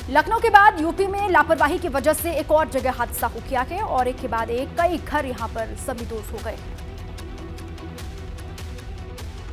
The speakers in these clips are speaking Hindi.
लखनऊ के बाद यूपी में लापरवाही की वजह से एक और जगह हादसा हो गया है और एक के बाद एक कई घर यहां पर समीदोज हो गए।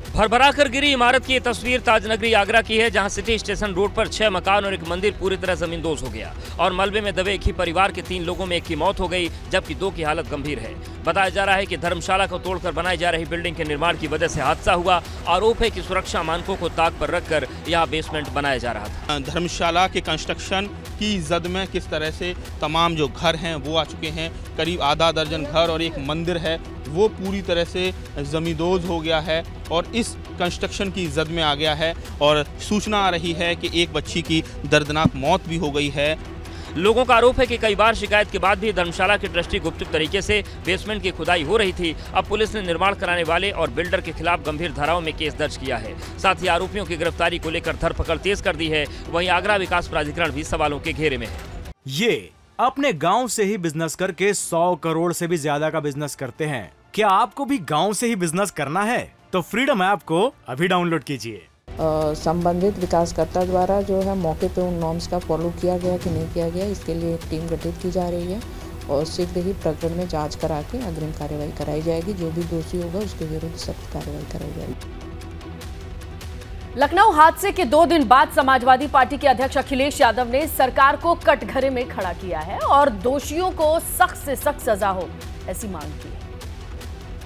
भरभरा कर गिरी इमारत की ये तस्वीर ताजनगरी आगरा की है, जहां सिटी स्टेशन रोड पर 6 मकान और एक मंदिर पूरी तरह जमींदोज हो गया और मलबे में दबे एक ही परिवार के 3 लोगों में एक की मौत हो गई जबकि 2 की हालत गंभीर है। बताया जा रहा है कि धर्मशाला को तोड़कर बनाई जा रही बिल्डिंग के निर्माण की वजह से हादसा हुआ। आरोप है कि सुरक्षा मानकों को ताक पर रखकर यहाँ बेसमेंट बनाया जा रहा था। धर्मशाला के कंस्ट्रक्शन की जद में किस तरह से तमाम जो घर हैं वो आ चुके हैं। करीब आधा दर्जन घर और एक मंदिर है वो पूरी तरह से जमींदोज हो गया है और इस कंस्ट्रक्शन की जद में आ गया है और सूचना आ रही है कि एक बच्ची की दर्दनाक मौत भी हो गई है। लोगों का आरोप है कि कई बार शिकायत के बाद भी धर्मशाला के ट्रस्टी गुप्त तरीके से बेसमेंट की खुदाई हो रही थी। अब पुलिस ने निर्माण कराने वाले और बिल्डर के खिलाफ गंभीर धाराओं में केस दर्ज किया है। साथ ही आरोपियों की गिरफ्तारी को लेकर धरपकड़ तेज कर दी है। वहीं आगरा विकास प्राधिकरण भी सवालों के घेरे में है। ये अपने गाँव से ही बिजनेस करके 100 करोड़ से भी ज्यादा का बिजनेस करते हैं। क्या आपको भी गाँव से ही बिजनेस करना है? तो फ्रीडम ऐप को अभी डाउनलोड कीजिए। संबंधित विकासकर्ता द्वारा जो है मौके पे उन नॉर्म्स का फॉलो किया गया कि नहीं किया गया, इसके लिए एक टीम गठित की जा रही है और शीघ्र ही प्रकरण में जांच करा के अग्रिम कार्रवाई कराई जाएगी। जो भी दोषी होगा उसके विरुद्ध सख्त कार्रवाई कराई जाएगी। लखनऊ हादसे के 2 दिन बाद समाजवादी पार्टी के अध्यक्ष अखिलेश यादव ने सरकार को कटघरे में खड़ा किया है और दोषियों को सख्त से सख्त सजा हो ऐसी मांग की है।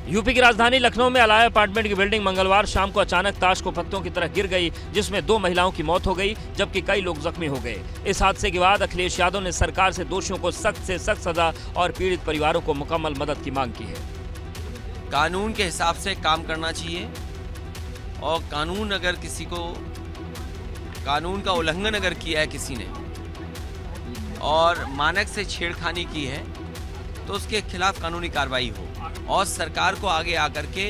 यूपी की राजधानी लखनऊ में अलाया अपार्टमेंट की बिल्डिंग मंगलवार शाम को अचानक ताश को पत्तों की तरह गिर गई, जिसमें 2 महिलाओं की मौत हो गई जबकि कई लोग जख्मी हो गए। इस हादसे के बाद अखिलेश यादव ने सरकार से दोषियों को सख्त से सख्त सजा और पीड़ित परिवारों को मुकम्मल मदद की मांग की है। कानून के हिसाब से काम करना चाहिए और कानून अगर किसी को कानून का उल्लंघन अगर किया है किसी ने और मानक से छेड़खानी की है तो उसके खिलाफ कानूनी कार्रवाई हो और सरकार को आगे आकर के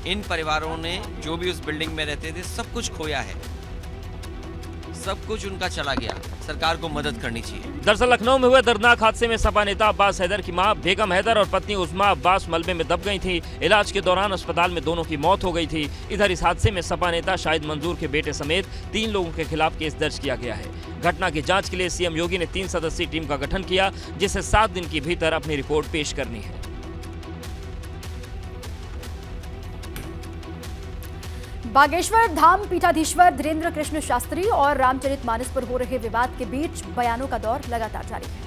इन परिवारों ने जो भी उस बिल्डिंग में रहते थे सब कुछ खोया है, सब कुछ उनका चला गया, सरकार को मदद करनी चाहिए। दरअसल लखनऊ में हुए दर्दनाक हादसे में सपा नेता अब्बास हैदर की मां बेगम हैदर और पत्नी उस्मा अब्बास मलबे में दब गई थी। इलाज के दौरान अस्पताल में दोनों की मौत हो गई थी। इधर इस हादसे में सपा नेता शाहिद मंजूर के बेटे समेत 3 लोगों के खिलाफ केस दर्ज किया गया है। घटना की जांच के लिए सीएम योगी ने 3 सदस्यीय टीम का गठन किया, जिसे 7 दिन के भीतर अपनी रिपोर्ट पेश करनी है। बागेश्वर धाम पीठाधीश्वर धीरेन्द्र कृष्ण शास्त्री और रामचरितमानस पर हो रहे विवाद के बीच बयानों का दौर लगातार जारी है।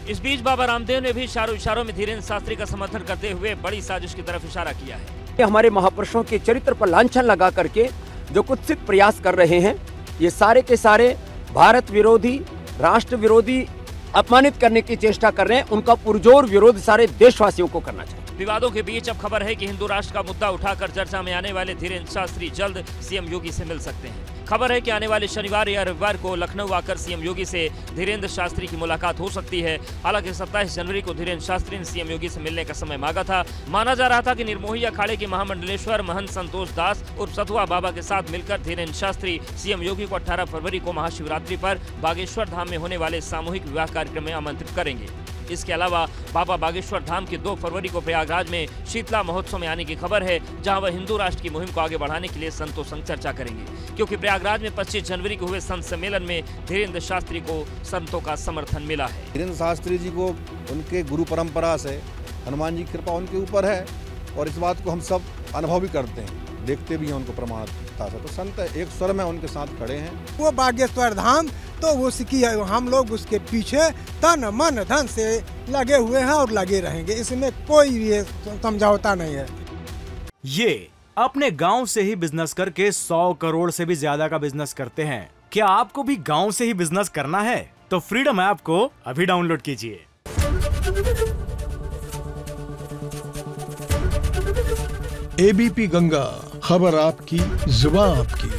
इस बीच बाबा रामदेव ने भी इशारों में धीरेन्द्र शास्त्री का समर्थन करते हुए बड़ी साजिश की तरफ इशारा किया है। हमारे महापुरुषों के चरित्र पर लांछन लगा करके जो कुत्सित प्रयास कर रहे हैं, ये सारे के सारे भारत विरोधी, राष्ट्र विरोधी, अपमानित करने की चेष्टा कर रहे हैं। उनका पुरजोर विरोध सारे देशवासियों को करना चाहिए। विवादों के बीच अब खबर है कि हिंदू राष्ट्र का मुद्दा उठाकर चर्चा में आने वाले धीरेन्द्र शास्त्री जल्द सीएम योगी से मिल सकते हैं। खबर है कि आने वाले शनिवार या रविवार को लखनऊ आकर सीएम योगी से धीरेन्द्र शास्त्री की मुलाकात हो सकती है। हालांकि 27 जनवरी को धीरेन्द्र शास्त्री ने सीएम योगी से मिलने का समय मांगा था। माना जा रहा था कि निर्मोही अखाड़े के महामंडलेश्वर महंत संतोष दास उर्फ सतुआ बाबा के साथ मिलकर धीरेन्द्र शास्त्री सीएम योगी को 18 फरवरी को महाशिवरात्रि पर बागेश्वर धाम में होने वाले सामूहिक विवाह कार्यक्रम में आमंत्रित करेंगे। इसके अलावा बाबा बागेश्वर धाम के 2 फरवरी को प्रयागराज में शीतला महोत्सव में आने की खबर है, जहां वह हिंदू राष्ट्र की मुहिम को आगे बढ़ाने के लिए संतों संग चर्चा करेंगे, क्योंकि प्रयागराज में 25 जनवरी को हुए संत सम्मेलन में धीरेन्द्र शास्त्री को संतों का समर्थन मिला है। धीरेन्द्र शास्त्री जी को उनके गुरु परंपरा से हनुमान जी की कृपा उनके ऊपर है और इस बात को हम सब अनुभव भी करते हैं, देखते भी हैं उनको प्रमाणता से। तो संत एक स्वर में उनके साथ खड़े हैं। वो बागेश्वर धाम तो उसकी हम लोग उसके पीछे तन मन धन से लगे हुए हैं और लगे रहेंगे, इसमें कोई भी समझौता नहीं है। ये अपने गांव से ही बिजनेस करके 100 करोड़ से भी ज्यादा का बिजनेस करते हैं। क्या आपको भी गांव से ही बिजनेस करना है? तो फ्रीडम ऐप को अभी डाउनलोड कीजिए। एबीपी गंगा, खबर आपकी, जुबान आपकी।